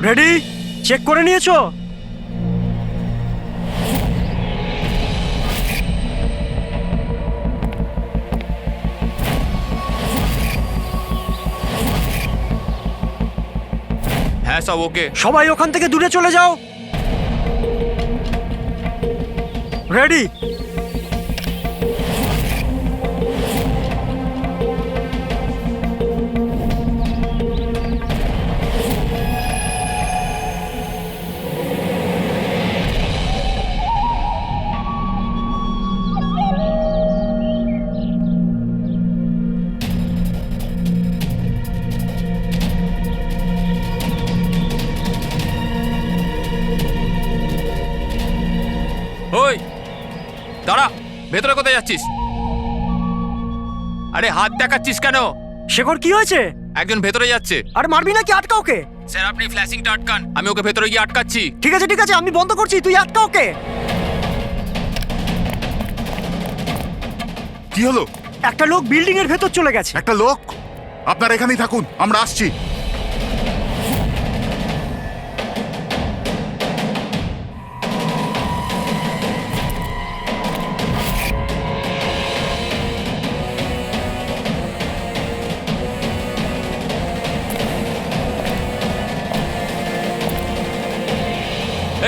Ready? Check করে নিয়েছো? হ্যাঁ সব ওকে। সবাই ওখান থেকে দূরে চলে যাও। রেডি? ওই দাঁড়া, ভেতরে কোথায় যাচ্ছিস? আরে হাত দেখাচ্ছিস কেন? শেখর কি হয়েছে? একজন ভেতরে যাচ্ছে। আরে মারবি নাকি? আটকা ওকে। স্যার আপনি ফ্ল্যাশিংটা আটকান, আমি ওকে ভেতরে গিয়ে আটকাচ্ছি। ঠিক আছে ঠিক আছে, আমি বন্ধ করছি, তুই আটকা ওকে। কি হলো? একটা লোক বিল্ডিং এর ভেতর চলে গেছে। একটা লোক? আপনারা এখানেই থাকুন, আমরা আসছি।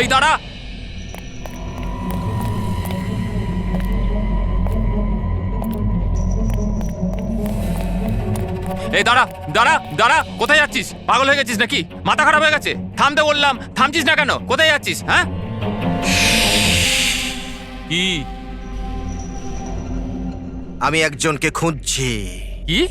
এই দাঁড়া, এই দাঁড়া দাঁড়া দাঁড়া, কোথায় যাচ্ছিস? পাগল হয়ে গেছিস নাকি? মাথা খারাপ হয়ে গেছে? থামতে বললাম, থামছিস না কেন? কোথায় যাচ্ছিস? হ্যাঁ কি? আমি একজনকে খুঁজছি। কি?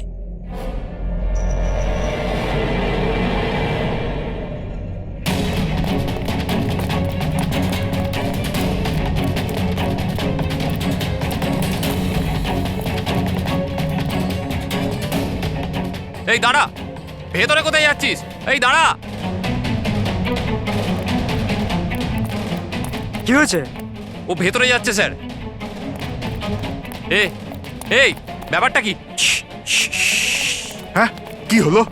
এই দাঁড়া, ভেতরে কোথায় যাচ্ছিস? এই দাঁড়া। কি হয়েছে? ও ভেতরে যাচ্ছে স্যার। এই ব্যাপারটা কি? হ্যাঁ, কি হলো?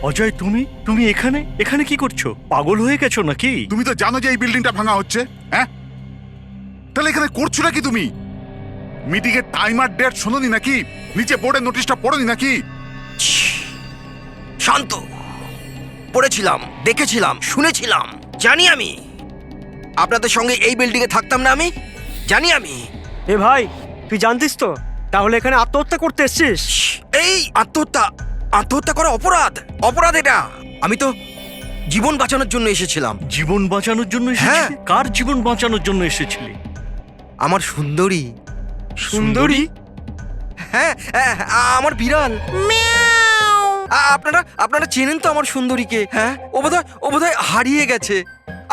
অজয়, তুমি এখানে এখানে কি করছো? পাগল হয়ে গেছো নাকি? তুমি তো জানো যে এই বিল্ডিংটা ভাঙা হচ্ছে। হ্যাঁ, তাহলে এখানে করছো নাকি তুমি? মিটিং এর টাইম আর ডেট শোনোনি নাকি? নিচে বোর্ডের নোটিশটা পড়োনি নাকি? শান্ত। পড়েছিলাম, দেখেছিলাম, শুনেছিলাম। জানি আমি আপনাদের সঙ্গে এই বিল্ডিং এ থাকতাম না। আমি জানি আমি। এ ভাই, তুই জানতিস তো? তাহলে এখানে আত্মহত্যা করতে এসেছিস? এই আত্মহত্যা করা অপরাধ। অপরাধ এটা। আমি তো জীবন বাঁচানোর জন্য এসেছিলাম। জীবন বাঁচানোর জন্য হ্যাঁ। এসেছিলি? কার জীবন বাঁচানোর জন্য এসেছিলি? আমার সুন্দরী। সুন্দরী? হ্যাঁ, আমার বিড়াল। আপনারা চেনেন তো আমার সুন্দরীকে? হ্যাঁ, ও বোধহয় হারিয়ে গেছে।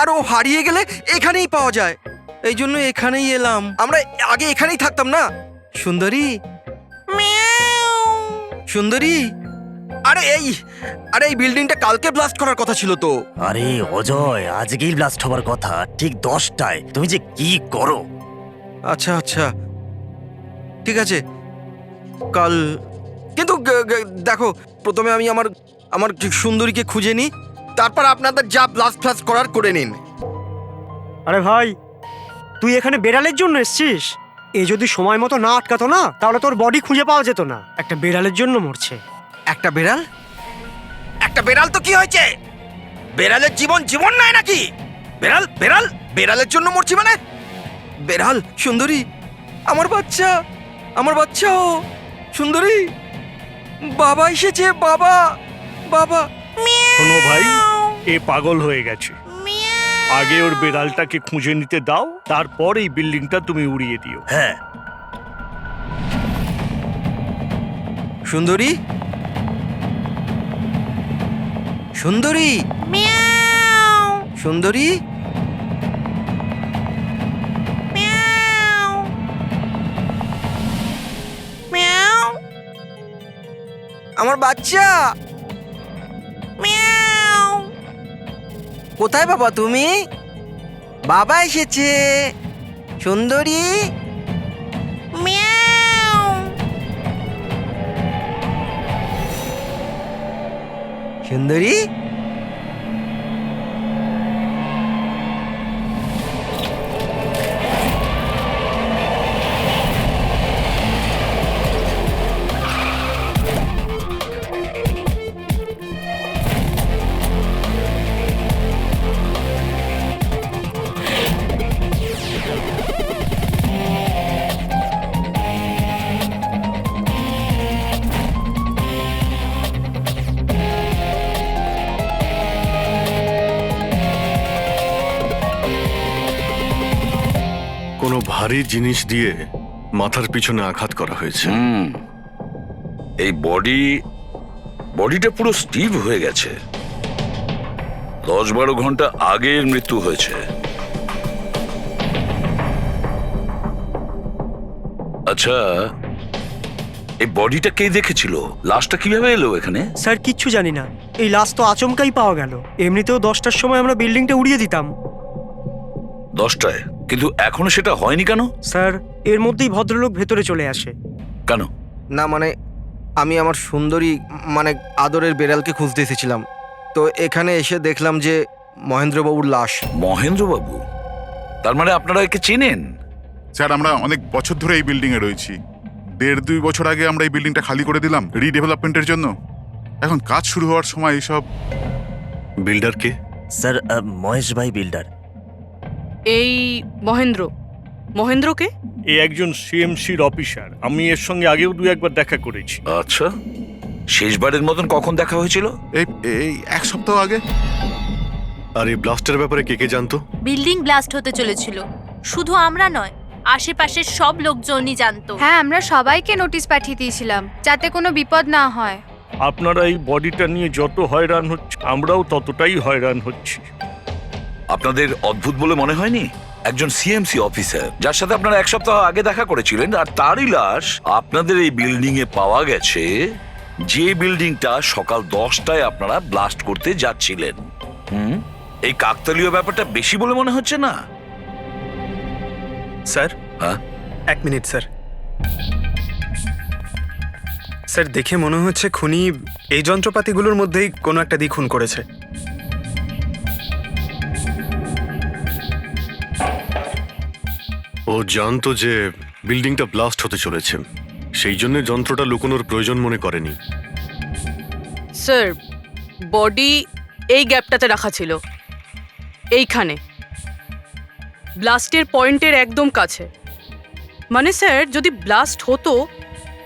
আর ও হারিয়ে গেলে এখানেই পাওয়া যায়। এই জন্য এখানেই এলাম। আমরা আগে এখানেই থাকতাম না। সুন্দরী, সুন্দরী। আরে এই বিল্ডিংটা কালকে ব্লাস্ট করার কথা ছিল তো। আরে অজয়, আজকেই ব্লাস্ট হবার কথা, ঠিক 10টায়। তুমি যে কি করো! আচ্ছা, ঠিক আছে, কাল। কিন্তু দেখো, প্রথমে আমি আমার সুন্দরীকে খুঁজে নিই, তারপর আপনাদের যা ব্লাস্ট ফ্লাস্ট করার করে নিন। আরে ভাই, তুই এখানে বেড়ালের জন্য এসেছিস? এ যদি সময় মতো না আটকাতো না, তাহলে তোর বডি খুঁজে পাওয়া যেত না। একটা বেড়ালের জন্য মরছে। একটা বেড়াল তো কি হয়েছে? বেড়ালের জীবন নাই নাকি? বেড়ালের জন্য মরছি মানে? বেড়াল, সুন্দরী, আমার বাচ্চা ও সুন্দরী। বাবা এসেছে, বাবা। শোনো ভাই, এ পাগল হয়ে গেছে। আগে ওর বেড়ালটাকে খুঁজে নিতে দাও, তারপর এই বিল্ডিংটা তুমি উড়িয়ে দিও। হ্যাঁ, সুন্দরী, আমার বাচ্চা। কোথায় বাবা তুমি? বাবা এসেছে। সুন্দরী, সুন্দরী, কোনো ভারী জিনিস দিয়ে মাথার পিছনে আঘাত করা হয়েছে। এই বডিটা পুরো স্টিভ হয়ে গেছে। 10-12 ঘন্টা আগে এর মৃত্যু হয়েছে। আচ্ছা, এই বডিটা কে দেখেছিল? লাশটা কিভাবে এলো এখানে? স্যার কিচ্ছু জানি না, এই লাশ তো আচমকাই পাওয়া গেল। এমনিতেও 10টার সময় আমরা বিল্ডিংটা উড়িয়ে দিতাম। 10টায়? কিন্তু এখনো সেটা হয়নি কেন? স্যার এর মধ্যেই ভদ্রলোক ভেতরে চলে আসে। কেন? না মানে আমি আমার সুন্দরী মানে আদরের বেড়ালকে খুঁজতে এসেছিলাম, তো এখানে এসে দেখলাম যে মহেন্দ্রবাবুর লাশ। মহেন্দ্রবাবু? তার মানে আপনারা একে চেনেন? স্যার আমরা অনেক বছর ধরে এই বিল্ডিং এ রয়েছি। 1.5-2 বছর আগে আমরা এই বিল্ডিংটা খালি করে দিলাম রিডেভেলপমেন্টের জন্য। এখন কাজ শুরু হওয়ার সময় এইসব। বিল্ডার কে? স্যার মহেশ ভাই বিল্ডার। এই মহেন্দ্রকে? এ একজন সিএমসির অফিসার, আমি এর সঙ্গে আগেও 2-1বার দেখা করেছি। আচ্ছা, শেষবারের মতন কখন দেখা হয়েছিল? এই এই 1 সপ্তাহ আগে। আর এই ব্লাস্টের ব্যাপারে কে কে জানতো? বিল্ডিং ব্লাস্ট হতে চলেছিল, শুধু আমরা নয়, আশেপাশের সব লোকজনই জানতো। হ্যাঁ, আমরা সবাইকে নোটিশ পাঠিয়ে দিয়েছিলাম যাতে কোনো বিপদ না হয়। আপনারা এই বডিটা নিয়ে যত হয়রান হচ্ছে, আমরাও ততটাই হয়রান হচ্ছি। আপনাদের অদ্ভুত বলে মনে হয়নি? একজন সিএমসি অফিসার যার সাথে আপনারা 1 সপ্তাহ আগে দেখা করেছিলেন, আর তারই লাশ আপনাদের এই বিল্ডিং এ পাওয়া গেছে, যে বিল্ডিংটা সকাল 10টায় আপনারা ব্লাস্ট করতে যাচ্ছিলেন। এই কাকতালীয় ব্যাপারটা বেশি বলে মনে হচ্ছে না? স্যার, হ্যাঁ? 1 মিনিট স্যার। স্যার দেখে মনে হচ্ছে খুনি এই যন্ত্রপাতিগুলোর মধ্যেই কোনো একটা দিয়ে খুন করেছে। ও জানতো যে বিল্ডিংটা ব্লাস্ট হতে চলেছে, সেই জন্য যন্ত্রটা লুকোনোর প্রয়োজন মনে করেনি। স্যার, বডি এই গ্যাপটাতে রাখা ছিল, এইখানে ব্লাস্টের পয়েন্টের একদম কাছে। মানে স্যার, যদি ব্লাস্ট হতো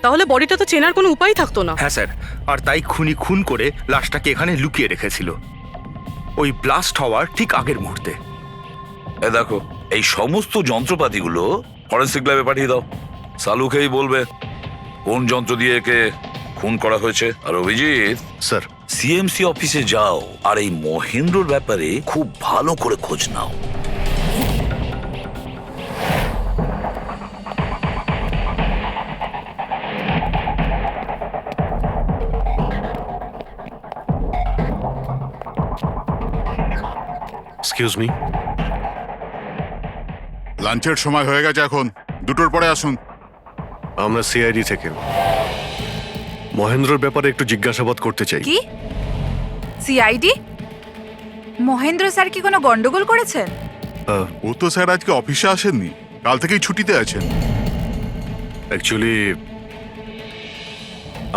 তাহলে বডিটা তো চেনার কোনো উপায় থাকতো না। হ্যাঁ স্যার, আর তাই খুনি খুন করে লাশটাকে এখানে লুকিয়ে রেখেছিল ওই ব্লাস্ট হওয়ার ঠিক আগের মুহূর্তে। এ দেখো, এই সমস্ত যন্ত্রপাতিগুলো ফরেন্সিক ল্যাবে পাঠিয়ে দাও। সালুকেই বলবে কোন যন্ত্র দিয়ে একে খুন করা হয়েছে। আর অভিজিৎ, স্যার সিএমসি অফিসে যাও আর এই মহেন্দ্রর ব্যাপারে খুব ভালো করে খোঁজ নাও। Excuse me. লাঞ্চের সময় হয়ে গেছে, এখন 2টোর পরে আসুন। আমরা সিআইডি থেকে মহেন্দ্রর ব্যাপারে একটু জিজ্ঞাসাবাদ করতে চাই। কি সিআইডি? মহেন্দ্র স্যার কি কোনো গন্ডগোল করেছেন? ও তো স্যার আজকে অফিসে আসেননি, কাল থেকেই ছুটিতে আছেন। অ্যাকচুয়ালি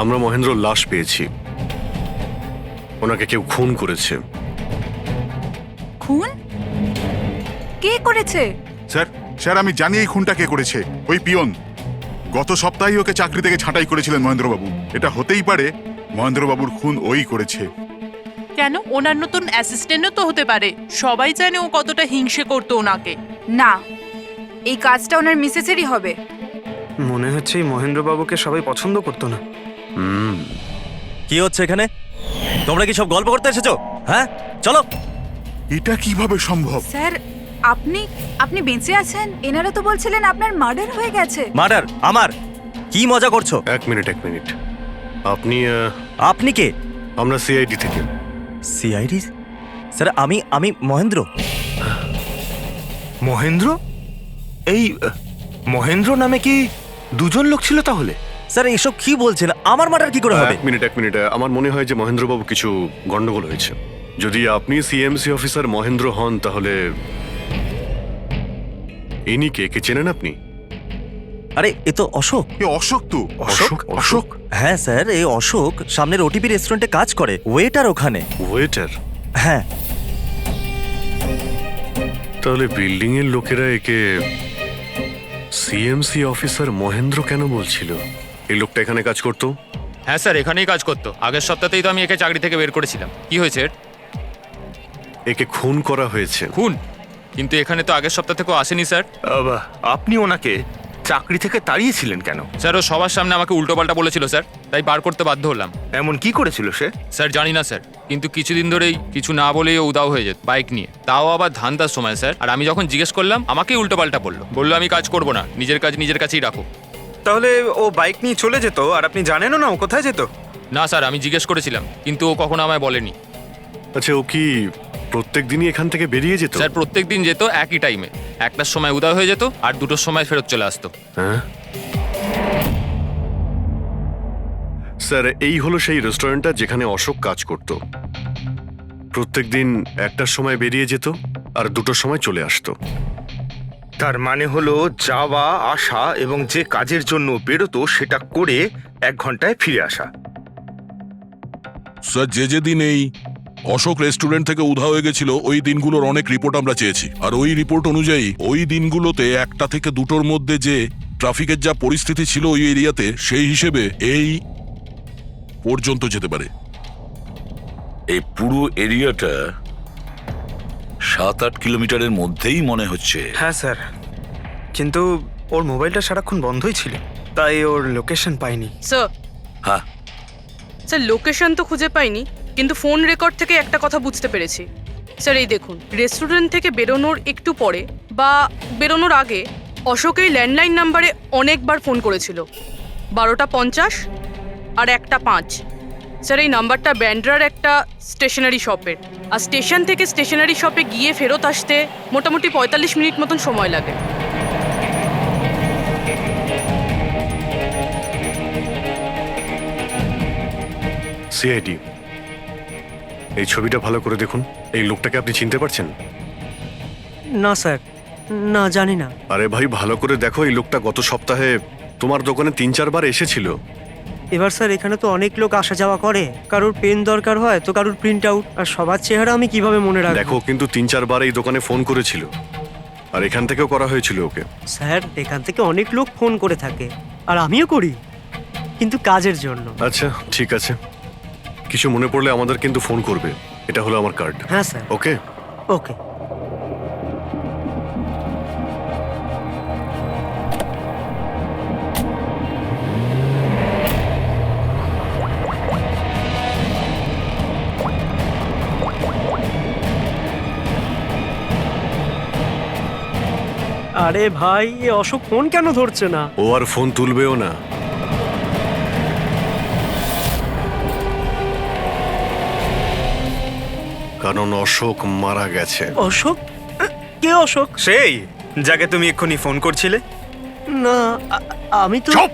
আমরা মহেন্দ্রর লাশ পেয়েছি, ওনাকে কেউ খুন করেছে। খুন? কে করেছে? স্যার আমি জানি এই খুনটা কে করেছে। ওই পিয়ন গত সপ্তাহেই ওকে চাকরি থেকে ছাঁটাই করেছিলেন মহেন্দ্রবাবু। এটা হতেই পারে মহেন্দ্রবাবুর খুন ওই করেছে। কেন? ওনার নতুন অ্যাসিস্ট্যান্টও তো হতে পারে, সবাই জানে ও কতটা হিংসে করতো ওনাকে। না, এই কাজটা ওনার মিসেসেরই হবে। মনে হচ্ছে এই মহেন্দ্রবাবুকে সবাই পছন্দ করতো না। কি হচ্ছে এখানে? তোমরা কি সব গল্প করতে এসেছো? হ্যাঁ চলো। এটা কিভাবে সম্ভব? স্যার আপনি বেঁচে আছেন? এনারা তো বলছিলেন আপনার মার্ডার হয়ে গেছে। মার্ডার? আমার? কি মজা করছো? এক মিনিট আপনি আপনি কে? আমরা সিআইডি থেকে। সিআইডি? স্যার আমি মহেন্দ্র। মহেন্দ্র? এই মহেন্দ্র নামে কি দুজন লোক ছিল তাহলে? স্যার এসব কি বলছেন? আমার মার্ডার কি করে হবে? এক মিনিট আমার মনে হয় যে মহেন্দ্রবাবু কিছু গন্ডগোল হয়েছে। যদি আপনি সিএমসি অফিসার মহেন্দ্র হন তাহলে ইনি কে চেনেন আপনি? আরে এ তো অশোক। এ অশোক তো। অশোক হ্যাঁ স্যার, এই অশোক সামনের ওটিপি রেস্টুরেন্টে কাজ করে, ওয়েটার ওখানে। ওয়েটার? হ্যাঁ। তাহলে বিল্ডিং এর লোকেরা একে সিএমসি অফিসার মহেন্দ্র কেন বলছিল? এই লোকটা এখানে কাজ করতো? হ্যাঁ স্যার, এখানেই কাজ করতো। আগের সপ্তাহতেই তো আমি একে চাকরি থেকে বের করেছিলাম। কি হয়েছে এর? একে খুন করা হয়েছে। খুন? কিন্তু এখানে তো আগের সপ্তাহ থেকেও আসেনি স্যার। আপনি ওনাকে চাকরি থেকে তাড়িয়েছিলেন কেন? স্যার ও সবার সামনে আমাকে উল্টোপাল্টা বলেছিল স্যার, তাই বার করতে বাধ্য হলাম। এমন কি করেছিল সে? স্যার জানি না স্যার, কিন্তু কিছুদিন ধরেই কিছু না বলেই ও উদাও হয়ে যেত বাইক নিয়ে, তাও আবার ধান্দার সময় স্যার। আর আমি যখন জিজ্ঞেস করলাম আমাকেই উল্টোপাল্টা বললো আমি কাজ করবো না, নিজের কাজ নিজের কাছেই রাখো। তাহলে ও বাইক নিয়ে চলে যেত আর আপনি জানেনও না ও কোথায় যেত? না স্যার, আমি জিজ্ঞেস করেছিলাম কিন্তু ও কখনো আমায় বলেনি। আচ্ছা, ও কি প্রত্যেক দিনই এখান থেকে বেরিয়ে যেত? স্যার প্রত্যেক দিন যেত একই টাইমে, 1টার সময় উদয় হয়ে যেত আর 2টোর সময় ফেরত চলে আসতো। হ্যাঁ স্যার, এই হলো সেই রেস্টুরেন্টটা যেখানে অশোক কাজ করত। প্রত্যেক দিন 1টার সময় বেরিয়ে যেত আর 2টোর সময় চলে আসতো। তার মানে হলো যাওয়া আসা এবং যে কাজের জন্য বেরোতো সেটা করে 1 ঘন্টায় ফিরে আসা। স্যার, যে দিন এই অশোক রেস্টুরেন্ট থেকে উধাও হয়ে গেছিল ওই দিনগুলোর অনেক রিপোর্ট আমরা চেয়েছি, আর ওই রিপোর্ট অনুযায়ী ওই দিনগুলোতে 1টা থেকে 2টোর মধ্যে যে ট্রাফিকের যা পরিস্থিতি ছিল ওই এরিয়াতে, সেই হিসেবে এই পর্যন্ত যেতে পারে। এই পুরো এরিয়াটা 7-8 কিলোমিটারের মধ্যেই মনে হচ্ছে। হ্যাঁ স্যার, কিন্তু ওর মোবাইলটা সারাক্ষণ বন্ধই ছিল, তাই ওর লোকেশন পাইনি। স্যার হ্যাঁ স্যার, লোকেশন তো খুঁজে পাইনি, কিন্তু ফোন রেকর্ড থেকে একটা কথা বুঝতে পেরেছি। স্যার এই দেখুন, রেস্টুরেন্ট থেকে বেরোনোর একটু পরে বা বেরোনোর আগে অশোক এই ল্যান্ডলাইন নাম্বারে অনেকবার ফোন করেছিল, 12টা 50 আর 1টা 5। স্যার এই নাম্বারটা ব্যান্ড্রার একটা স্টেশনারি শপের, আর স্টেশন থেকে স্টেশনারি শপে গিয়ে ফেরত আসতে মোটামুটি 45 মিনিট মতন সময় লাগে। সিআইডি, এই ছবিটা ভালো করে দেখুন। এই লোকটাকে আপনি চিনতে পারছেন? না স্যার, না জানি না। আরে ভাই, ভালো করে দেখো, এই লোকটা গত সপ্তাহে তোমার দোকানে 3-4 বার এসেছিল। এবার স্যার এখানে তো অনেক লোক আসা যাওয়া করে, কারোর পেন দরকার হয় তো কারোর প্রিন্ট আউট, আর সবার চেহারা আমি কিভাবে মনে রাখবো? দেখো, কিন্তু 3-4 বার এই দোকানে ফোন করেছিল, আর এখান থেকেও করা হয়েছিল ওকে। স্যার এখান থেকে অনেক লোক ফোন করে থাকে, আর আমিও করি, কিন্তু কাজের জন্য। আচ্ছা ঠিক আছে, কিছু মনে পড়লে আমাদের কিন্তু ফোন করবে। এটা হলো আমার কার্ড। হ্যাঁ স্যার। ওকে ওকে। আরে ভাই, এ অশোক ফোন কেন ধরছে না? ও আর ফোন তুলবেও না। কারণ অশোক মারা গেছে। অশোক? কে অশোক? সেই যাকে তুমি এক্ষুনি ফোন করছিলে? না, আমি তো। চুপ!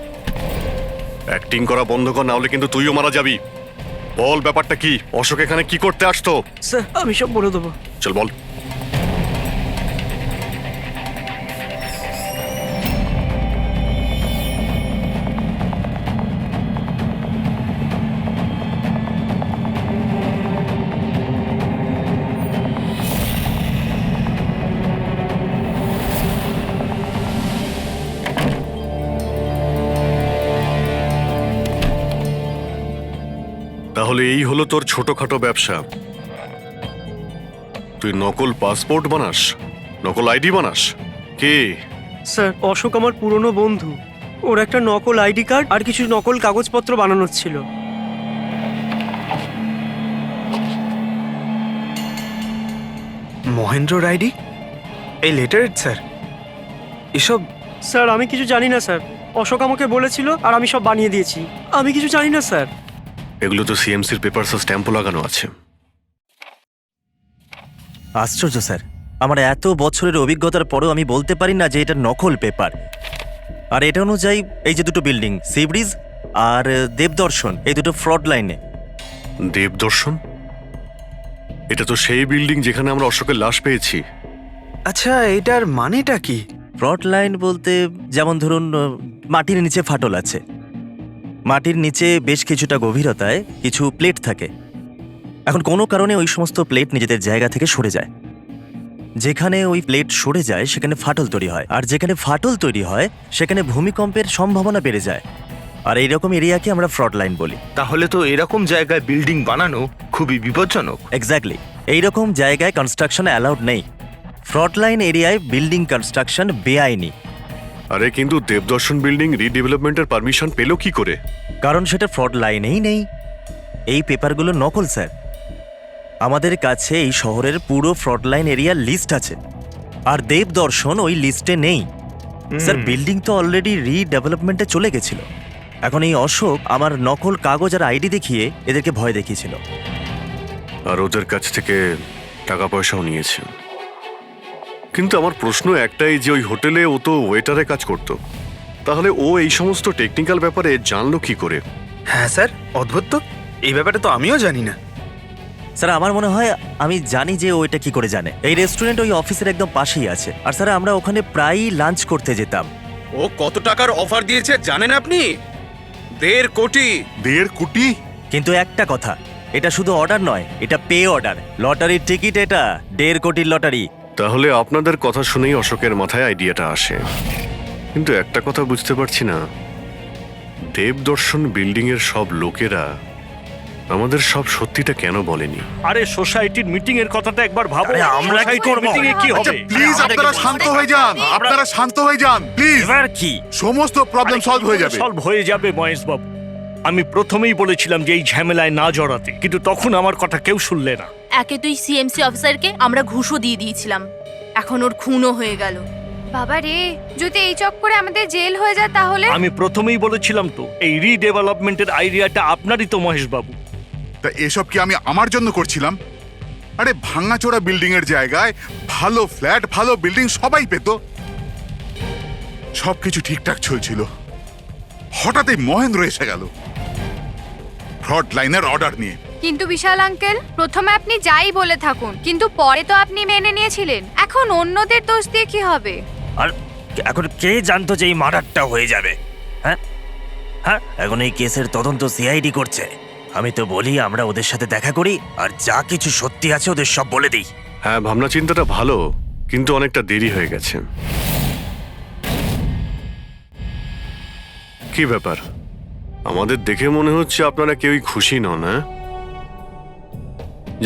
অ্যাক্টিং করা বন্ধ কর, না হলে কিন্তু তুইও মারা যাবি। বল ব্যাপারটা কি? অশোক এখানে কি করতে আসতো? স্যার আমি সব বলে দেবো। চল বল। তাহলে এই হলো তোর ছোটখাটো ব্যবসা। তুই নকল পাসপোর্ট বানাস, নকল আইডি বানাস। কে? স্যার অশোক আমার পুরনো বন্ধু, ওর একটা নকল আইডি কার্ড আর কিছু নকল কাগজপত্র বানানোর ছিল। মহেন্দ্র আইডি? এই লেটারের স্যার? এসব? স্যার আমি কিছু জানি না স্যার, অশোক আমাকে বলেছিল আর আমি সব বানিয়ে দিয়েছি। আমি কিছু জানি না স্যার। এগুলো তো সিএমসির পেপারস স্ট্যাম্পও লাগানো আছে। আশ্চর্য স্যার, আমার এত বছরের অভিজ্ঞতার পরেও আমি বলতে পারি না যে এটা নকল পেপার। আর এটা অনুযায়ী এই যে দুটো বিল্ডিং, সি ব্রিজ আর দেবদর্শন, এই দুটো ফ্রড লাইনে। দেবদর্শন? এটা তো সেই বিল্ডিং যেখানে আমরা অশোকের লাশ পেয়েছি। আচ্ছা, এটার মানেটা কি? ফ্রড লাইন বলতে যেমন ধরুন মাটির নিচে ফাটল আছে, মাটির নিচে বেশ কিছুটা গভীরতায় কিছু প্লেট থাকে। এখন কোনো কারণে ওই সমস্ত প্লেট নিজেদের জায়গা থেকে সরে যায়। যেখানে ওই প্লেট সরে যায় সেখানে ফাটল তৈরি হয়, আর যেখানে ফাটল তৈরি হয় সেখানে ভূমিকম্পের সম্ভাবনা বেড়ে যায়। আর এইরকম এরিয়াকে আমরা ফ্রড লাইন বলি। তাহলে তো এরকম জায়গায় বিল্ডিং বানানো খুবই বিপজ্জনক। এক্স্যাক্টলি, এইরকম জায়গায় কনস্ট্রাকশন অ্যালাউড নেই। ফ্রড লাইন এরিয়ায় বিল্ডিং কনস্ট্রাকশন বেআইনি। আরে কিন্তু দেবদর্শন বিল্ডিং রিডেভেলপমেন্টের পারমিশন পেলো কি করে? কারণ সেটা ফ্রড লাইনেই নেই। এই পেপারগুলো নকল স্যার। আমাদের কাছে এই শহরের পুরো ফ্রড লাইন এরিয়ার লিস্ট আছে, আর দেবদর্শন ওই লিস্টে নেই। স্যার, বিল্ডিং তো অলরেডি রিডেভেলপমেন্টে চলে গেছিল। এখন এই অশোক আমার নকল কাগজ আর আইডি দেখিয়ে এদেরকে ভয় দেখিয়েছিল। আর ওদের কাছ থেকে টাকা পয়সাও নিয়েছে। কিন্তু আমার প্রশ্ন একটাই যে ওই হোটেলে ও তো ওয়েটারে কাজ করতো, তাহলে ও এই সমস্ত টেকনিক্যাল ব্যাপারে জানলো কি করে? হ্যাঁ স্যার, অদ্ভুত তো, এই ব্যাপারে তো আমিও জানি না। স্যার, আমার মনে হয় আমি জানি যে ও এটা কি করে জানে। এই রেস্টুরেন্ট ওই অফিসের একদম পাশেই আছে, আর স্যার আমরা ওখানে প্রায়ই লাঞ্চ করতে যেতাম। ও কত টাকার অফার দিয়েছে জানেন আপনি? 1.5 কোটি। 1.5 কোটি? কিন্তু একটা কথা, এটা শুধু অর্ডার নয়, এটা পে অর্ডার, লটারির টিকিট। এটা 1.5 কোটির লটারি। তাহলে আপনাদের কথা শুনেই অশোকের মাথায় আইডিয়াটা আসে। কিন্তু একটা কথা বুঝতে পারছি না, দেবদর্শন বিল্ডিং এর সব লোকেরা আমাদের সব সত্যিটা কেন বলেনি? আরে সোসাইটির মিটিং এর কথাটা একবার ভাবো। আরে আমরা কি সোসাইটির করব? মিটিং এ কি আচ্ছা হবে? প্লিজ আপনারা শান্ত হয়ে যান, আপনারা শান্ত হয়ে যান প্লিজ। এবার কি? সমস্ত প্রবলেম সলভ হয়ে যাবে। সলভ হয়ে যাবে মহেশ বাবু। আমি প্রথমেই বলেছিলাম যে এই ঝামেলায় না জড়াতে, কিন্তু তখন আমার কথা কেউ শুনলে না। একে তুই সিএমসি অফিসারকে আমরা ঘুষও দিয়ে দিয়েছিলাম, এখন ওর খুনও হয়ে গেল। বাবা রে, যদি এই চক্করে আমাদের জেল হয়ে যায় তাহলে? আমি প্রথমেই বলেছিলাম তো, এই রিডেভেলপমেন্টের আইডিয়াটা আপনারই তো মহেশ বাবু। তা এসব কি আমি আমার জন্য করছিলাম? আরে ভাঙাচোরা বিল্ডিং এর জায়গায় ভালো ফ্ল্যাট, ভালো বিল্ডিং সবাই পেত। সবকিছু ঠিকঠাক চলছিল, হঠাৎই মহেন্দ্র এসে গেল ফ্রড লাইনের অর্ডার নিয়ে। কিন্তু বিশাল আঙ্কেল, প্রথমে আপনি যাই বলে থাকুন, কিন্তু পরে তো আপনি মেনে নিয়েছিলেন। এখন অন্যদের দোষ দিয়ে কি হবে? আর এখন কে জানতো যে এই মার্ডারটা হয়ে যাবে? হ্যাঁ হ্যাঁ, এখন এই কেসের তদন্ত সিআইডি করছে। আমি তো বলি আমরা ওদের সাথে দেখা করি, আর যা কিছু সত্যি আছে ওদের সব বলে দিই। হ্যাঁ, ভাবনা চিন্তাটা ভালো, কিন্তু অনেকটা দেরি হয়ে গেছে। কি ব্যাপার, আমাদের দেখে মনে হচ্ছে আপনারা কেউই খুশি নন। হ্যাঁ,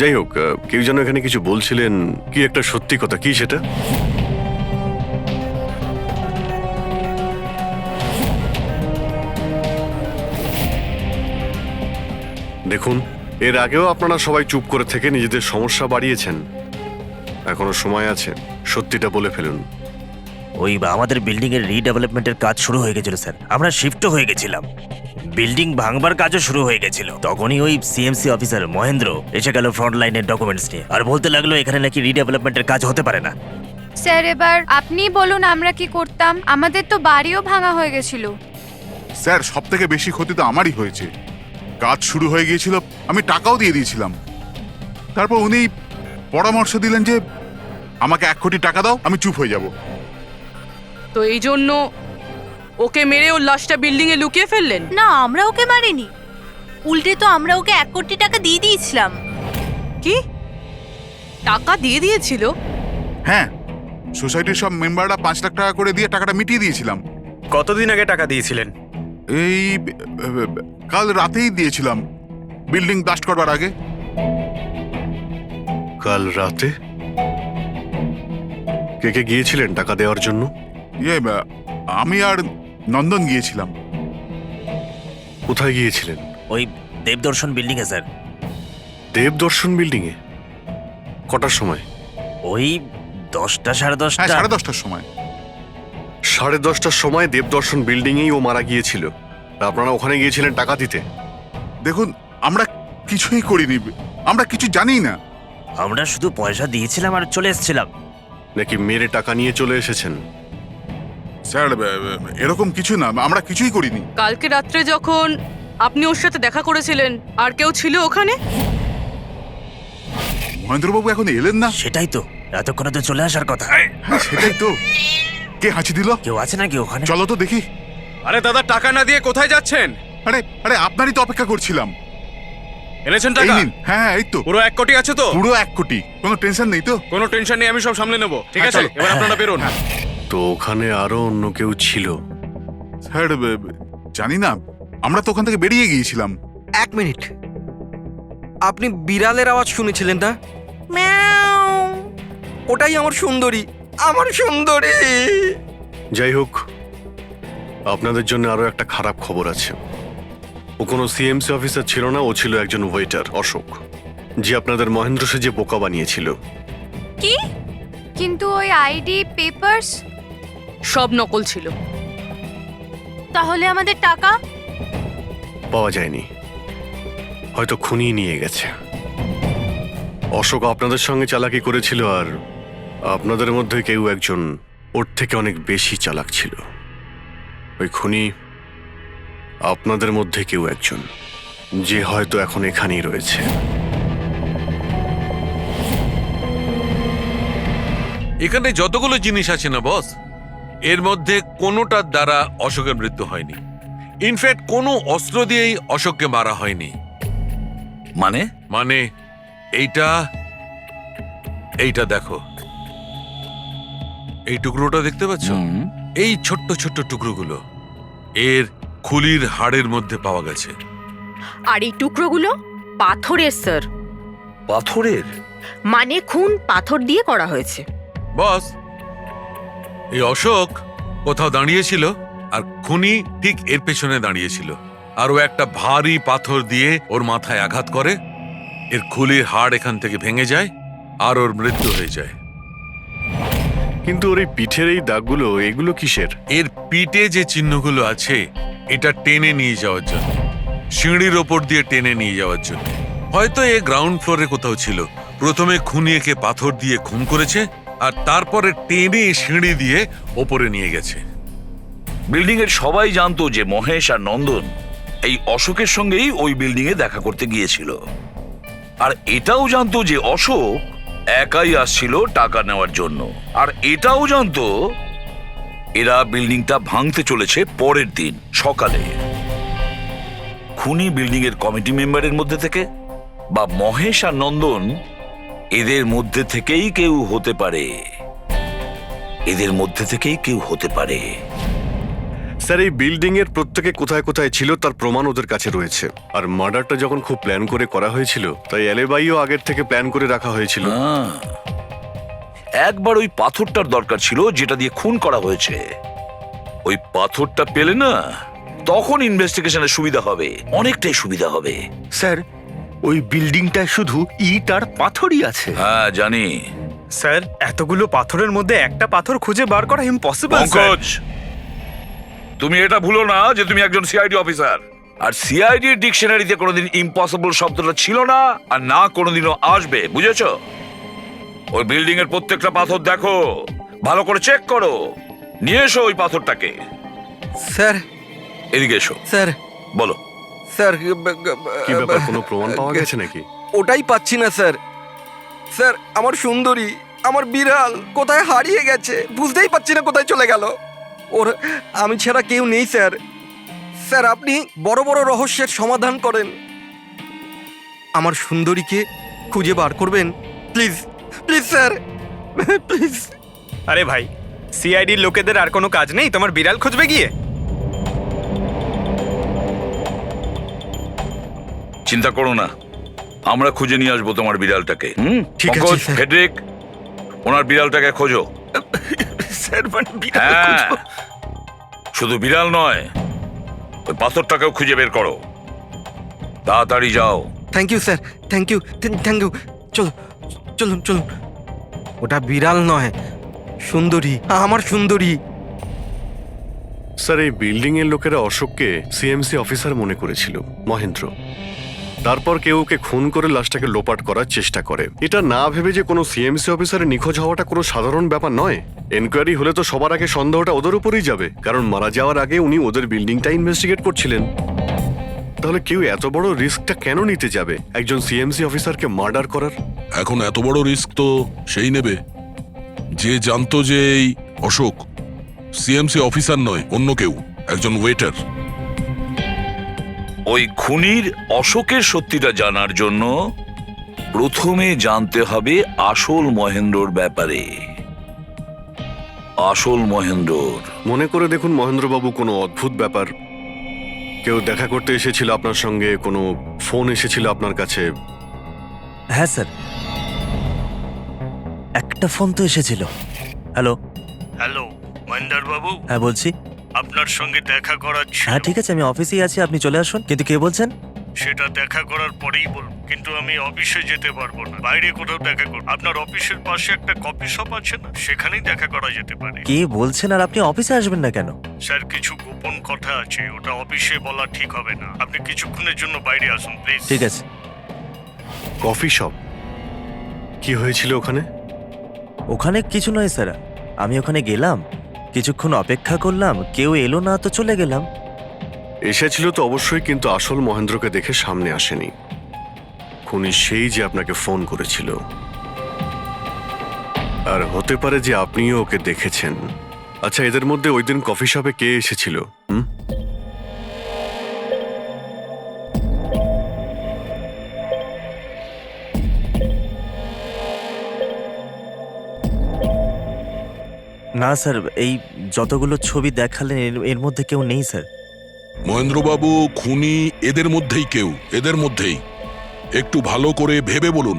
যাই হোক, কেউ যেন এখানে কিছু বলছিলেন, কি একটা সত্যি কথা, কি সেটা? দেখুন, এর আগেও আপনারা সবাই চুপ করে থেকে নিজেদের সমস্যা বাড়িয়েছেন। এখনো সময় আছে, সত্যিটা বলে ফেলুন। ওই আমাদের বিল্ডিং এর রিডেভেলপমেন্টের কাজ শুরু হয়ে গেছিল স্যার, আমরা শিফটও হয়ে গেছিলাম, বিল্ডিং ভাঙবার কাজও শুরু হয়ে গেছিল। তখনই ওই সিএমসি অফিসার মহেন্দ্র এসে গেল ফ্রন্ট লাইনের ডকুমেন্টস নিয়ে, আর বলতে লাগলো এখানে নাকি রিডেভেলপমেন্টের কাজ হতে পারে না। স্যার, এবার আপনি বলুন আমরা কি করতাম? আমাদের তো বাড়িও ভাঙা হয়ে গেছিল। স্যার, সব থেকে বেশি ক্ষতি তো আমারই হয়েছে। কাজ শুরু হয়ে গিয়েছিল, আমি টাকাও দিয়ে দিয়েছিলাম। তারপর উনি পরামর্শ দিলেন যে আমাকে 1 কোটি টাকা দাও, আমি চুপ হয়ে যাব। তো এই জন্য ওকে মেরে ওর লাশটা বিল্ডিং এ লুকিয়ে ফেললেন? না, আমরা ওকে মারিনি, উল্টে তো আমরা ওকে 1 কোটি টাকা দিয়ে দিয়েছিলাম। কি টাকা দিয়ে দিয়েছিল? হ্যাঁ, সোসাইটির সব মেম্বাররা 5 লাখ টাকা করে দিয়ে টাকাটা মিটিয়ে দিয়েছিলাম। কতদিন আগে টাকা দিয়েছিলেন? এই কাল রাতেই দিয়েছিলাম, বিল্ডিং ব্লাস্ট করবার আগে। কাল রাতে? কে কে গিয়েছিলেন টাকা দেওয়ার জন্য? আমি আর নন্দন গিয়েছিলাম। কোথায় গিয়েছিলেন? ওই দেবদর্শন বিল্ডিং এ স্যার। দেবদর্শন বিল্ডিং এ? কটার সময়? ওই 10টা, সাড়ে 10টা। হ্যাঁ, 10:30টার সময়। 10:30টার সময় দেবদর্শন বিল্ডিং এই ও মারা গিয়েছিল। আপনারা ওখানে গিয়েছিলেন টাকা দিতে? দেখুন, আমরা কিছুই করিনি, আমরা কিছু জানি না। আমরা শুধু পয়সা দিয়েছিলাম আর চলে এসেছিলাম। নাকি মেরে টাকা নিয়ে চলে এসেছেন? স্যার এরকম কিছু না, আমরা কিছুই করিনি। কালকে রাত্রে যখন আপনি ওর সাথে দেখা করেছিলেন আর কেউ ছিল ওখানে? মহেন্দ্রবাবু এখন এলেন না। সেটাই তো, এতক্ষণে তো চলে আসার কথা। হ্যাঁ সেটাই তো। কে হাঁচি দিল? কেউ আছে নাকি ওখানে? চলো তো দেখি। আরে দাদা, টাকা না দিয়ে কোথায় যাচ্ছেন? আরে আরে আপনারই তো অপেক্ষা করছিলাম। এনেছেন এই টাকা? নিন। হ্যাঁ এই তো পুরো 1 কোটি আছে তো? পুরো 1 কোটি, কোনো টেনশন নেই তো? কোনো টেনশন নেই, আমি সব সামলে নেব। ঠিক হ্যাঁ, আছে, চলো। এবার আপনারা বেরোন। তো ওখানে আরো অন্য কেউ ছিল? স্যার জানি না, আমরা তো ওখান থেকে বেরিয়ে গিয়েছিলাম। 1 মিনিট, আপনি বিড়ালের আওয়াজ শুনেছিলেন না? ওটাই আমার সুন্দরী, আমার সুন্দরী। যাই হোক, আপনাদের জন্য আরো একটা খারাপ খবর আছে। ও কোনো সিএমসি অফিসার ছিল না, ও ছিল একজন ওয়েটার, অশোক, যে আপনাদের মহেন্দ্র সেজে বোকা বানিয়েছিল। কি? কিন্তু ওই আইডি পেপারস সব নকল ছিল। তাহলে আমাদের টাকা? পাওয়া যায়নি, হয়তো খুনি নিয়ে গেছে। অশোক আপনাদের সঙ্গে চালাকি করেছিল, আর আপনাদের মধ্যে কেউ একজন ওর থেকে অনেক বেশি চালাক ছিল। ওই খুনি আপনাদের মধ্যে কেউ একজন, যে হয়তো এখন এখানেই রয়েছে। এখানে যতগুলো জিনিস আছে না বস, এর মধ্যে কোনোটার দ্বারা অশোকের মৃত্যু হয়নি। ইনফ্যাক্ট কোনো অস্ত্র দিয়েই অশোককে মারা হয়নি। মানে? মানে এইটা দেখো, এই টুকরোটা দেখতে পাচ্ছ? এই ছোট্ট ছোট্ট টুকরোগুলো এর খুলির হাড়ের মধ্যে পাওয়া গেছে। আর এই টুকরোগুলো পাথরের স্যার। পাথরের? মানে খুন পাথর দিয়ে করা হয়েছে। বস, এই অশোক কোথাও দাঁড়িয়েছিল আর খুনি ঠিক এর পেছনে দাঁড়িয়েছিল, আর ও একটা ভারী পাথর দিয়ে ওর মাথায় আঘাত করে, এর খুলির হাড় এখান থেকে ভেঙে যায় আর ওর মৃত্যু হয়ে যায়। কিন্তু ওর এই পিঠের এই দাগগুলো, এগুলো কিসের? এর পিঠে যে চিহ্নগুলো আছে, এটা টেনে নিয়ে যাওয়ার জন্য, সিঁড়ির ওপর দিয়ে টেনে নিয়ে যাওয়ার জন্য। হয়তো এ গ্রাউন্ড ফ্লোরে কোথাও ছিল। প্রথমে খুনি একে পাথর দিয়ে খুন করেছে, আর তারপরে টেনে সিঁড়ি দিয়ে ওপরে নিয়ে গেছে। বিল্ডিং এর সবাই জানতো যে মহেশ আর নন্দন এই অশোকের সঙ্গেই ওই বিল্ডিং এ দেখা করতে গিয়েছিল, আর এটাও জানতো যে অশোক একাই আসছিল টাকা নেওয়ার জন্য, আর এটাও জানতো এরা বিল্ডিংটা ভাঙতে চলেছে পরের দিন সকালে। খুনি বিল্ডিং এর কমিটি মেম্বারের মধ্যে থেকে বা মহেশ আর নন্দন, এদের মধ্যে থেকেই কেউ হতে পারে। এদের মধ্যে থেকেই কেউ হতে পারে। স্যার, এই বিল্ডিং এর প্রত্যেকে কোথায় কোথায় ছিল তার প্রমাণ ওদের কাছে রয়েছে। আর মার্ডারটা যখন খুব প্ল্যান করে করা হয়েছিল, তাই এলেবাইও আগের থেকে প্ল্যান করে রাখা হয়েছিল। একবার ওই পাথরটার দরকার ছিল যেটা দিয়ে খুন করা হয়েছে। ওই পাথরটা পেলে না, তখন ইনভেস্টিগেশনের সুবিধা হবে, অনেকটাই সুবিধা হবে। স্যার, ওই বিল্ডিংটায় শুধু ইট আর পাথরই আছে। হ্যাঁ জানি। স্যার, এতগুলো পাথরের মধ্যে একটা পাথর খুঁজে বার করা ইম্পসিবল। পঙ্কজ, তুমি এটা ভুলো না যে তুমি একজন সিআইডি অফিসার, আর সিআইডি ডিকশনারিতে কোনোদিন ইম্পসিবল শব্দটা ছিল না, আর না কোনোদিনও আসবে, বুঝেছো? ওই বিল্ডিং এর প্রত্যেকটা পাথর দেখো, ভালো করে চেক করো, নিয়ে এসো ওই পাথরটাকে। স্যার, এদিকে এসো। স্যার, বলো। স্যার, কি ব্যাপার, কোনো প্রমাণ পাওয়া গেছে নাকি? ওটাই পাচ্ছি না স্যার। স্যার, আমার সুন্দরী, আমার বিড়াল কোথায় হারিয়ে গেছে, বুঝতেই পারছি না কোথায় চলে গেল। ওর আমি ছাড়া কেউ নেই স্যার। স্যার, আপনি বড় বড় রহস্যের সমাধান করেন, আমার সুন্দরীকে খুঁজে বার করবেন প্লিজ, প্লিজ স্যার, প্লিজ। আরে ভাই, সিআইডির লোকেদের আর কোনো কাজ নেই তোমার বিড়াল খুঁজবে গিয়ে? চিন্তা করো না, আমরা খুঁজে নিয়ে আসবো তোমার বিড়ালটাকে। ঠিক আছে, পঙ্কজ, স্যার। ফেডরিক, ওনার বিড়ালটাকে খোঁজো। স্যার, মানে বিড়াল হ্যাঁ, খুঁজবো? শুধু বিড়াল নয়, ওই পাথরটাকেও খুঁজে বের করো, তাড়াতাড়ি যাও। Thank you sir, thank you, thank you. চলো, চলুন চলুন। ওটা বিড়াল নয়, সুন্দরী, আমার সুন্দরী। স্যার, এই বিল্ডিং এর লোকেরা অশোককে সিএমসি অফিসার মনে করেছিল, মহেন্দ্র। তারপর কেউ ওকে খুন করে লাশটাকে লোপাট করার চেষ্টা করে। এটা না ভেবে যে কোনো সিএমসি অফিসারের নিখোঁজ হওয়াটা কোনো সাধারণ ব্যাপার নয়। এনকোয়ারি হলে তো সবার আগে সন্দেহটা ওদের উপরেই যাবে, কারণ মারা যাওয়ার আগে উনি ওদের বিল্ডিংটা ইনভেস্টিগেট করছিলেন। তাহলে কেউ এত বড় রিস্কটা কেন নিতে যাবে একজন সিএমসি অফিসারকে মার্ডার করার? এখন এত বড় রিস্ক তো সেই নেবে যে জানতো যে এই অশোক সিএমসি অফিসার নয়, অন্য কেউ, একজন ওয়েটার। ওই খুনির অশোকের সত্যিটা জানার জন্য প্রথমে জানতে হবে আসল মহেন্দ্রর ব্যাপারে। আসল মহেন্দ্রর মনে করে দেখুন মহেন্দ্রবাবু, কোনো অদ্ভুত ব্যাপার, কেউ দেখা করতে এসেছিল আপনার সঙ্গে, কোনো ফোন এসেছিল আপনার কাছে? হ্যাঁ স্যার, একটা ফোন তো এসেছিল। হ্যালো হ্যালো মহেন্দ্র বাবু, হ্যাঁ বলছি। আপনার সঙ্গে দেখা করার ছিল। হ্যাঁ ঠিক আছে, আমি অফিসেই আছি, আপনি চলে আসুন। কিন্তু কে বলছেন? সেটা দেখা করার পরেই বলবো, কিন্তু আমি অফিসে যেতে পারবো না, বাইরে কোথাও দেখা করব। আপনার অফিসের পাশে একটা কফি শপ আছে না, সেখানেই দেখা করা যেতে পারে। কে বলছেন? আর আপনি অফিসে আসবেন না কেন? স্যার, কিছু গোপন কথা আছে, ওটা অফিসে বলা ঠিক হবে না। আপনি কিছুক্ষণের জন্য বাইরে আসুন প্লিজ। ঠিক আছে। Coffee shop? কি হয়েছিল ওখানে? ওখানে কিছু নয় স্যার, আমি ওখানে গেলাম, কিছুক্ষণ অপেক্ষা করলাম, কেউ এলো না তো চলে গেলাম। এসেছিল তো অবশ্যই, কিন্তু আসল মহেন্দ্রকে দেখে সামনে আসেনি। খুনি সেই যে আপনাকে ফোন করেছিল। আর হতে পারে যে আপনিও ওকে দেখেছেন। আচ্ছা, এদের মধ্যে ওই দিন কফি শপে কে এসেছিল? না স্যার, এই যতগুলো ছবি দেখালেন এর মধ্যে কেউ নেই স্যার। মহেন্দ্রবাবু, খুনি এদের মধ্যেই কেউ, এদের মধ্যেই। একটু ভালো করে ভেবে বলুন।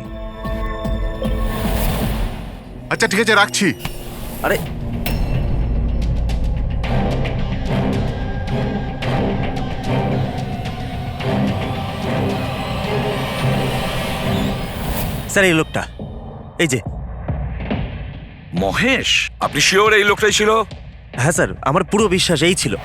আচ্ছা ঠিক আছে, রাখছি। আরে স্যার, এই লোকটা, এই যে মহেশ। আপনি শিওর এই লোকটাই ছিল? হ্যাঁ স্যার, আমার পুরো বিশ্বাস এই ছিল।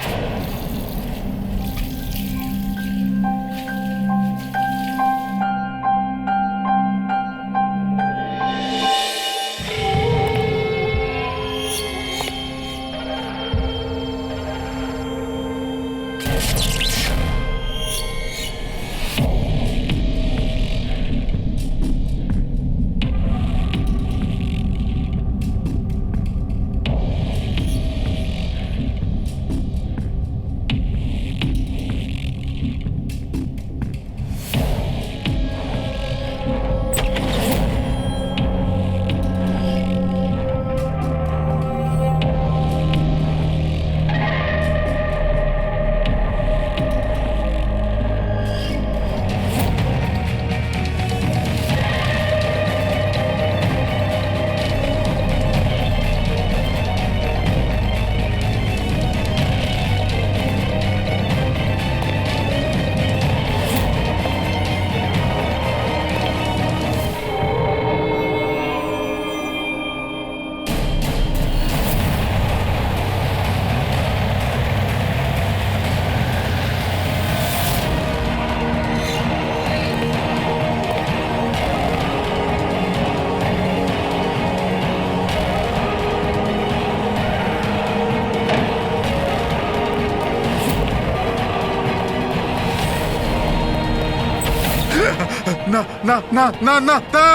না না না না না না!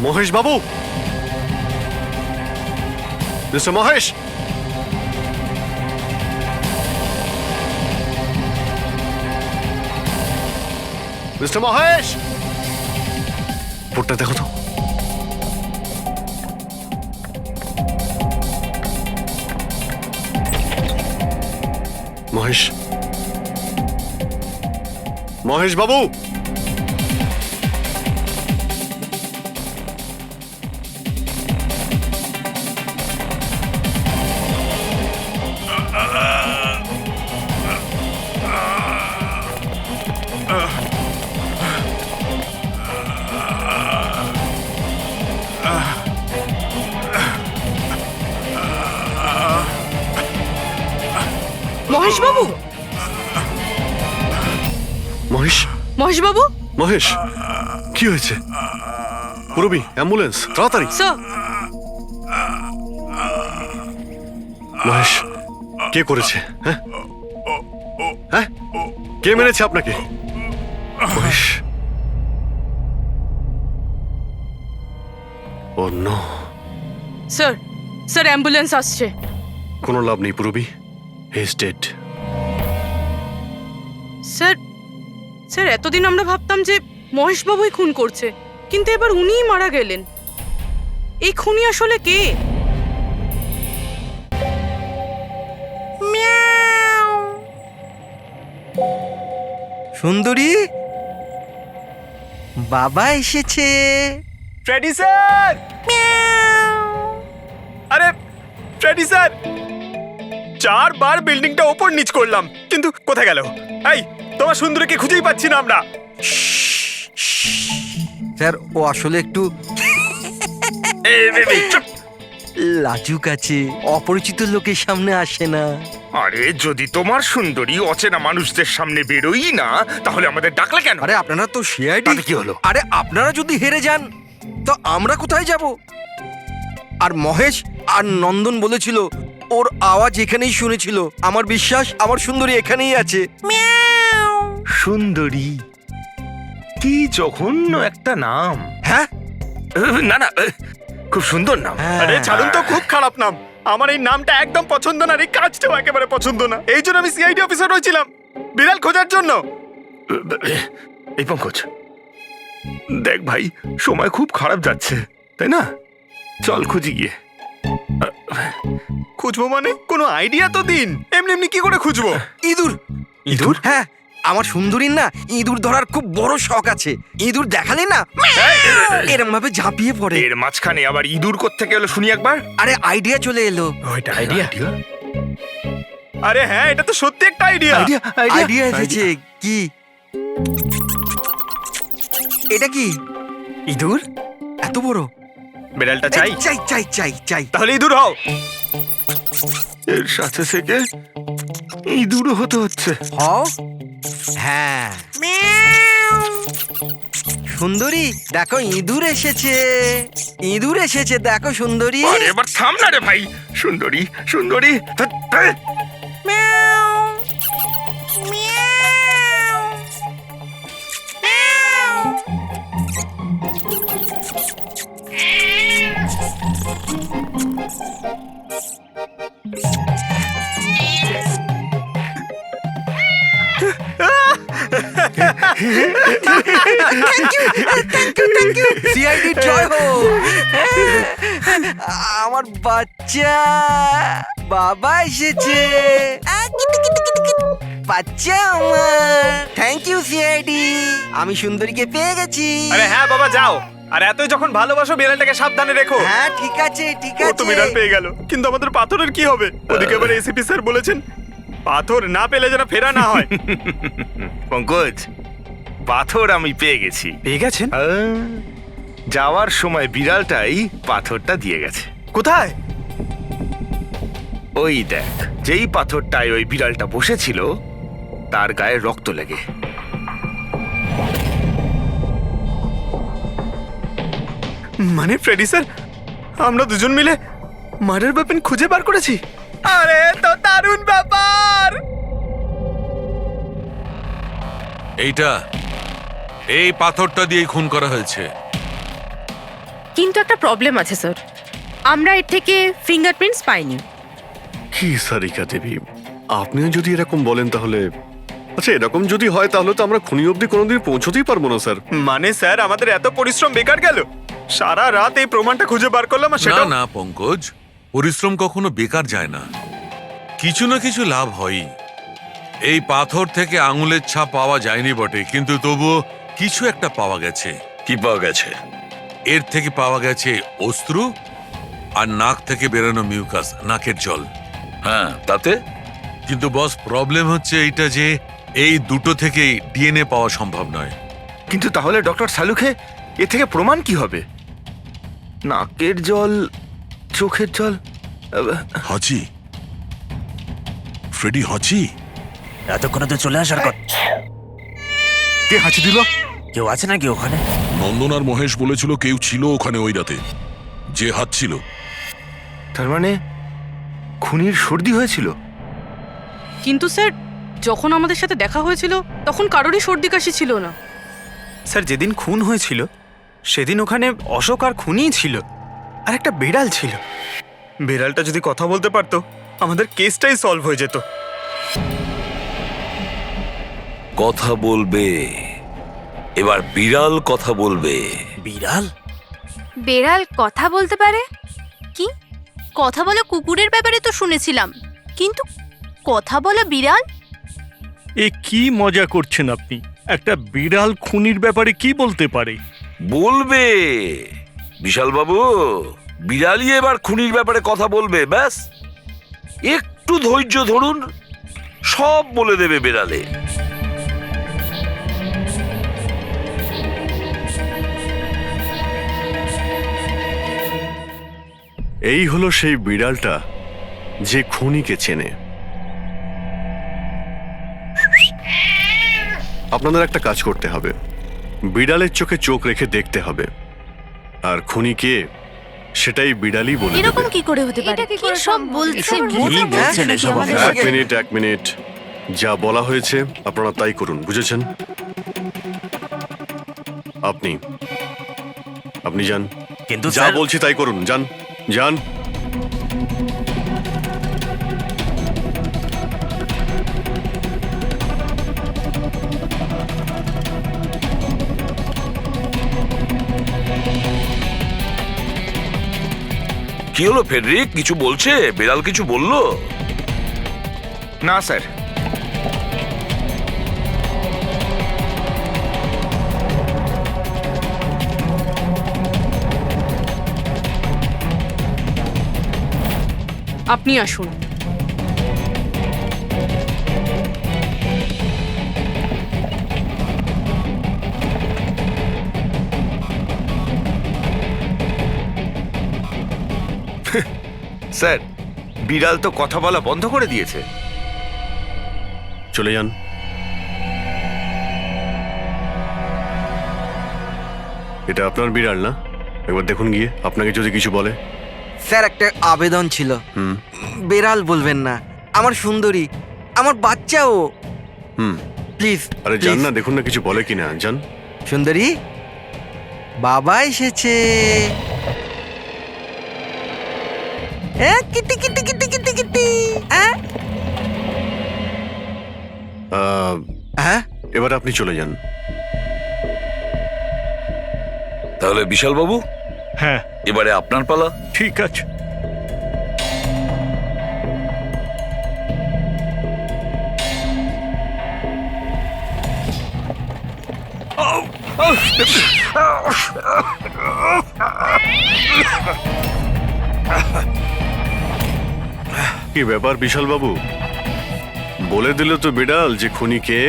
মহেশ বাবু, মিস্টার মহেশ, মিস্টার মহেশ, রিপোর্টটা দেখো তো। মহেশ, মহেশ বাবু, মহেশবাবু, মহেশ, মহেশবাবু, মহেশ, কি হয়েছে? পুরবি, অ্যাম্বুলেন্স, তাড়াতাড়ি। স্যার, মহেশ, কে করেছে? হ্যাঁ হ্যাঁ, কে মেরেছে আপনাকে? মহেশ, ও নো। স্যার, স্যার অ্যাম্বুলেন্স আসছে। কোনো লাভ নেই পুরবি, he is dead. Sir, sir এতদিন আমরা ভাবতাম যে মহেশবাবুই খুন করছে, কিন্তু এবার উনিই মারা গেলেন। এই খুনি আসলে কে? সুন্দরী, বাবা এসেছে। Freddie sir! আরে ফ্রেডি স্যার, 4 বার বিল্ডিংটা ওপর নিচ করলাম, কিন্তু কোথায় গেল? এই, তোমার সুন্দরীকে খুঁজেই পাচ্ছি না আমরা। স্যার, ও আসলে একটু লাজুক আছে, অপরিচিত লোকের সামনে আসে না। আরে যদি তোমার সুন্দরী অচেনা মানুষদের সামনে বেরোই না, তাহলে আমাদের ডাকলে কেন? আরে আপনারা তো সিআইডি। তাতে কি হলো? আরে আপনারা যদি হেরে যান তো আমরা কোথায় যাব? আর মহেশ আর নন্দন বলেছিল ওর আওয়াজ এখানেই শুনেছিল। আমার বিশ্বাস আমার সুন্দরী এখানেই আছে। সুন্দরী, কি জঘন্য একটা নাম। হ্যাঁ, না না, খুব সুন্দর নাম। আরে ছাড়ুন তো, খুব খারাপ নাম। আমার এই নামটা একদম পছন্দ না, আর এই কাজটাও একেবারে পছন্দ না। এই জন্য আমি সিআইডি অফিসার হয়েছিলাম, বিড়াল খোঁজার জন্য। এই পঙ্কজ, দেখ ভাই, সময় খুব খারাপ যাচ্ছে, তাই না? চল খুঁজি গিয়ে। খুঁজবো মানে? কোনো আইডিয়া তো দিন। এমনি এমনি কি করে খুঁজবো? ইঁদুর। ইঁদুর? হ্যাঁ, আমার সুন্দরীর না ইঁদুর ধরার খুব বড় শখ আছে। ইঁদুর দেখালে না এরম ভাবে ঝাঁপিয়ে পড়ে। এর মাঝখানে আবার ইঁদুর কোত্থেকে এলো শুনি একবার। আরে আইডিয়া চলে এলো। ওইটা আইডিয়া? আরে হ্যাঁ, এটা তো সত্যি একটা আইডিয়া। আইডিয়া এসেছে। কি এটা? কি ইঁদুর এত বড়? বিড়ালটা চাই? চাই চাই চাই চাই। তাহলে ইঁদুর হও। এর সাথে থেকে ইঁদুরও হতে হচ্ছে। হও। হ্যাঁ, সুন্দরী দেখো, ইঁদুর এসেছে। ইঁদুর এসেছে, দেখো সুন্দরী। আরে এবার থাম না রে ভাই। সুন্দরী, সুন্দরী, সিআইডি জয় হোক। আমার বাচ্চা বাবা এসেছে। বাচ্চা আমার। থ্যাংক ইউ সিআইডি, আমি সুন্দরীকে পেয়ে গেছি। আরে হ্যাঁ বাবা, যাও। আর এতই যখন ভালোবাসো, বিড়ালটাকে সাবধানে রেখো। হ্যাঁ ঠিক আছে ঠিক ও তো আছে। বিড়াল পেয়ে গেল, কিন্তু আমাদের পাথরের কি হবে? ওদিকে আবার এসিপি স্যার বলেছেন পাথর না পেলে যেন ফেরা না হয়। পঙ্কজ, পাথর আমি পেয়ে গেছি। পেয়ে গেছেন? যাওয়ার সময় বিড়ালটাই পাথরটা দিয়ে গেছে। কোথায়? ওই দেখ, যেই পাথরটায় ওই বিড়ালটা বসেছিল তার গায়ে রক্ত লেগে। মানে ফ্রেডি স্যার, আমরা দুজন মিলে মার্ডার ওয়েপন খুঁজে বার করেছি। আরে তো দারুণ ব্যাপার। এই পাথরটা দিয়ে খুন করা হয়েছে। কিন্তু একটা প্রবলেম আছে স্যার, আমরা এর থেকে ফিঙ্গারপ্রিন্টস পাইনি। কি সারিকা দেবী, আপনিও যদি এরকম বলেন তাহলে আচ্ছা, এরকম যদি হয় তাহলে তো আমরা খুনি অবধি কোনোদিন পৌঁছতেই পারবো না স্যার। মানে স্যার, আমাদের এত পরিশ্রম বেকার গেল। সারা রাত এই প্রমাণটা খুঁজে বার করলাম, আর সেটা না না পঙ্কজ, পরিশ্রম কখনো বেকার যায় না, কিছু না কিছু লাভ হয়ই। এই পাথর থেকে আঙুলের ছাপ পাওয়া যায়নি বটে, কিন্তু তবুও কিছু একটা পাওয়া গেছে। কি পাওয়া গেছে? এর থেকে পাওয়া গেছে অস্ত্র আর নাক থেকে বেরোনো মিউকাস, নাকের জল। হ্যাঁ, তাতে? কিন্তু বস, প্রবলেম হচ্ছে এইটা যে এই দুটো থেকেই ডিএনএ পাওয়া সম্ভব নয়। কিন্তু তাহলে ডক্টর সালুখে এ থেকে প্রমাণ কি হবে? নাকের জল, চোখের জল। হাঁচি, ফ্রেডি হাঁচি। এতক্ষণে তো চলে আসার কথা। কে হাঁচি দিল? কেউ আছে নাকি ওখানে? নন্দন আর মহেশ বলেছিল কেউ ছিল ওখানে ওই রাতে, যে হাত ছিল। তার মানে খুনির সর্দি হয়েছিল? কিন্তু স্যার, যখন আমাদের সাথে দেখা হয়েছিল তখন কারোরই সর্দি কাশি ছিল না। স্যার, যেদিন খুন হয়েছিল সেদিন ওখানে অশোক আর খুনিই ছিল, আর একটা বিড়াল ছিল। বিড়ালটা যদি কথা বলতে পারতো আমাদের কেসটাই সলভ হয়ে যেত। কথা বলবে, এবার বিড়াল কথা বলবে। বিড়াল? বেড়াল কথা বলতে পারে? কি কথা বলা কুকুরের ব্যাপারে তো শুনেছিলাম, কিন্তু কথা বলা বিড়াল? এ কি মজা করছেন আপনি? একটা বিড়াল খুনির ব্যাপারে কি বলতে পারে? বলবে বিশাল বাবু, বিড়ালই এবার খুনির ব্যাপারে কথা বলবে। ব্যাস একটু ধৈর্য ধরুন, সব বলে দেবে বিড়ালে। এই হলো সেই বিড়ালটা যে খুনিকে চেনে। আপনাদের একটা কাজ করতে হবে, বিড়ালের চোখে চোখ রেখে দেখতে হবে, আর খুনিকে সেটাই বিড়ালই বলে দেবে। এরকম কি করে হতে পারে? কি সব বলছেন? এক মিনিট, যা বলা হয়েছে আপনারা তাই করুন, বুঝেছেন? আপনি যান, কিন্তু যা বলছি তাই করুন, যান যান। কি হলো ফেডরিক, কিছু বলছে? বিড়াল কিছু বললো? না স্যার। আপনি আসুন। স্যার, বিড়াল তো কথা বলা বন্ধ করে দিয়েছে। চলে যান। এটা আপনার বিড়াল না? একবার দেখুন গিয়ে, আপনাকে যদি কিছু বলে। স্যার, একটা আবেদন ছিল। বেড়াল বলবেন না, আমার সুন্দরী, আমার বাচ্চাও। প্লিজ। আরে যান না, দেখুন না কিছু বলে কিনা, যান। সুন্দরী, বাবা এসেছে। Kitty Kitty Kitty Kitty Kitty. এবার আপনি চলে যান। তাহলে বিশাল বাবু, হ্যাঁ, এবারে আপনার পালা। ঠিক আছে। কি ব্যাপার বিশাল বাবু, বলে দিল তো বিড়াল যে খুনি কে?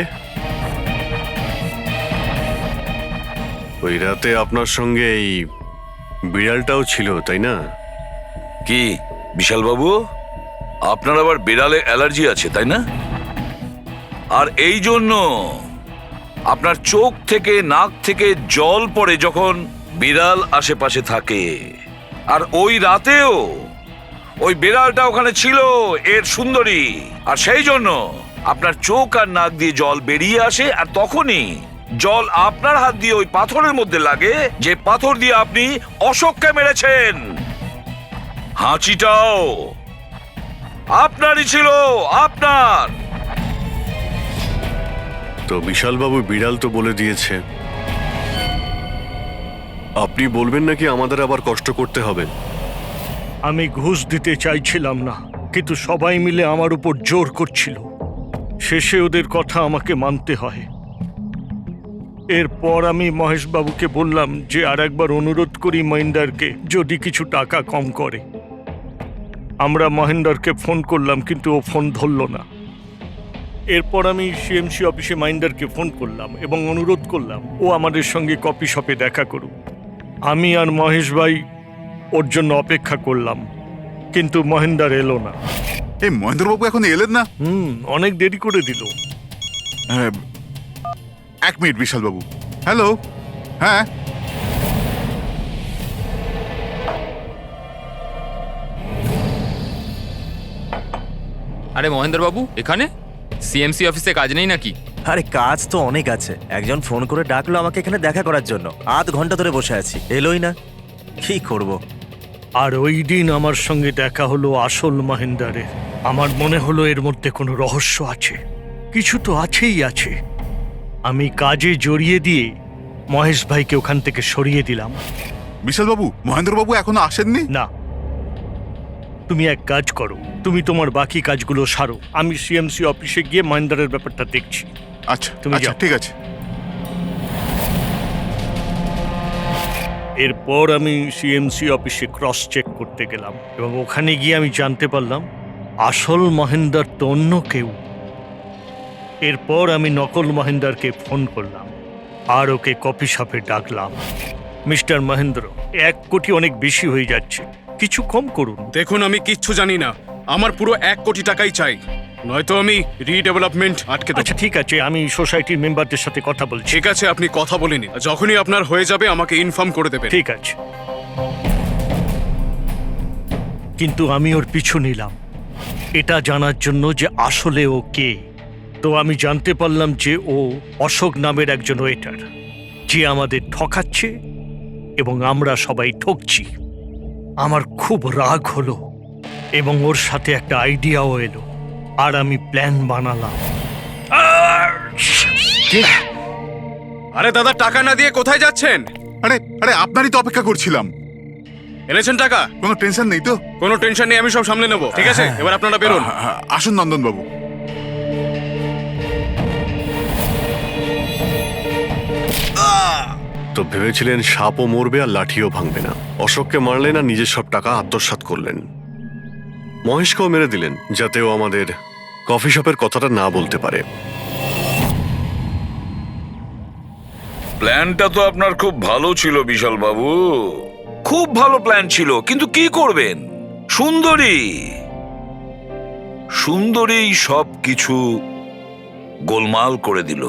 ওই রাতে আপনার সঙ্গে এই বিড়ালটাও ছিল, তাই না? কি বিশাল বাবু, আপনার আবার বিড়ালে অ্যালার্জি আছে, তাই না? আর এই জন্য আপনার চোখ থেকে নাক থেকে জল পড়ে যখন বিড়াল আশেপাশে থাকে। আর ওই রাতেও ওই বিড়ালটা ওখানে ছিল, এর সুন্দরী, আর সেই জন্য আপনার চোখ আর নাক দিয়ে জল বেরিয়ে আসে, আর তখনই জল আপনার হাত দিয়ে ওই পাথরের মধ্যে লাগে, যে পাথর দিয়ে আপনি অশোককে মেরেছেন। হাঁচিটাও আপনারই ছিল, আপনার। তো বিশাল বাবু, বিড়াল তো বলে দিয়েছে, আপনি বলবেন নাকি আমাদের আবার কষ্ট করতে হবে? আমি ঘুষ দিতে চাইছিলাম না, কিন্তু সবাই মিলে আমার উপর জোর করছিল। শেষে ওদের কথা আমাকে মানতে হয়। এরপর আমি মহেশবাবুকে বললাম যে আর একবার অনুরোধ করি মহেন্দারকে, যদি কিছু টাকা কম করে। আমরা মহেন্দারকে ফোন করলাম, কিন্তু ও ফোন ধরল না। এরপর আমি সিএমসি অফিসে মহেন্দারকে ফোন করলাম এবং অনুরোধ করলাম ও আমাদের সঙ্গে কফি শপে দেখা করুক। আমি আর মহেশ ভাই ওর জন্য অপেক্ষা করলাম, কিন্তু মহেন্দার এলো না। এই মহেন্দ্রবাবু এখন এলেন না? অনেক দেরি করে দিল। এক মিনিট বিশাল বাবু। হ্যালো, হ্যাঁ আরে মহেন্দ্রবাবু এখানে সিএমসি অফিসে কাজ নেই নাকি? আরে কাজ তো অনেক আছে। একজন ফোন করে ডাকলো আমাকে এখানে দেখা করার জন্য। আধ ঘন্টা ধরে বসে আছি, এলোই না। কি করব? আর ওই দিন আমার সঙ্গে দেখা হলো আসল মহেন্দারের। আমার মনে হলো এর মধ্যে কোনো রহস্য আছে, কিছু তো আছেই আছে। আমি কাজে জড়িয়ে দিয়ে মহেশ ভাইকে ওখান থেকে সরিয়ে দিলাম। বিশাল বাবু, মহেন্দ্র বাবু এখনো আসেননি? না, তুমি এক কাজ করো, তুমি তোমার বাকি কাজগুলো সারো। আমি সিএমসি অফিসে গিয়ে মহেন্দারের ব্যাপারটা দেখছি। আচ্ছা তুমি আচ্ছা, যাও। ঠিক আছে। এরপর আমি সিএমসি অফিসে ক্রস চেক করতে গেলাম এবং ওখানে গিয়ে আমি জানতে পারলাম আসল মহেন্দার তো অন্য কেউ। এরপর আমি নকল মহেন্দারকে ফোন করলাম আর ওকে কফি শপে ডাকলাম। মিস্টার মহেন্দ্র, 1 কোটি অনেক বেশি হয়ে যাচ্ছে, কিছু কম করুন। দেখুন, আমি কিচ্ছু জানি না, আমার পুরো 1 কোটি টাকাই চাই, নয়তো আমি রিডেভেলপমেন্ট আটকে দেব। আচ্ছা ঠিক আছে, আমি সোসাইটির মেম্বারদের সাথে কথা বলছি। ঠিক আছে, আপনি কথা বলে নিন, যখনই আপনার হয়ে যাবে আমাকে ইনফর্ম করে দেবেন। ঠিক আছে, কিন্তু আমি ওর পিছু নিলাম এটা জানার জন্য যে আসলে ও কে। তো আমি জানতে পারলাম যে ও অশোক নামের একজন ওয়েটার, যে আমাদের ঠকাচ্ছে এবং আমরা সবাই ঠকছি। আমার খুব রাগ হলো এবং ওর সাথে একটা আইডিয়াও এলো আর আমি প্ল্যান বানালাম। আরে দাদা, টাকা না দিয়ে কোথায় যাচ্ছেন? আরে আরে আপনারই তো অপেক্ষা করছিলাম। এনেছেন টাকা? কোনো টেনশন নেই তো? কোনো টেনশন নেই, আমি সব সামলে নেব। ঠিক আছে, এবার আপনারা বেরোন। আসুন নন্দন বাবু। তো ভেবেছিলেন সাপও মরবে আর লাঠিও ভাঙবে না। অশোককে মারলেন আর নিজের সব টাকা আত্মসাৎ করলেন। মহেশকেও মেরে দিলেন যাতে ও আমাদের কফি শপের কথাটা না বলতে পারে। প্ল্যানটা তো আপনার খুব ভালো ছিল বিশাল বাবু, খুব ভালো প্ল্যান ছিল, কিন্তু কি করবেন? সুন্দরী সব কিছু গোলমাল করে দিল।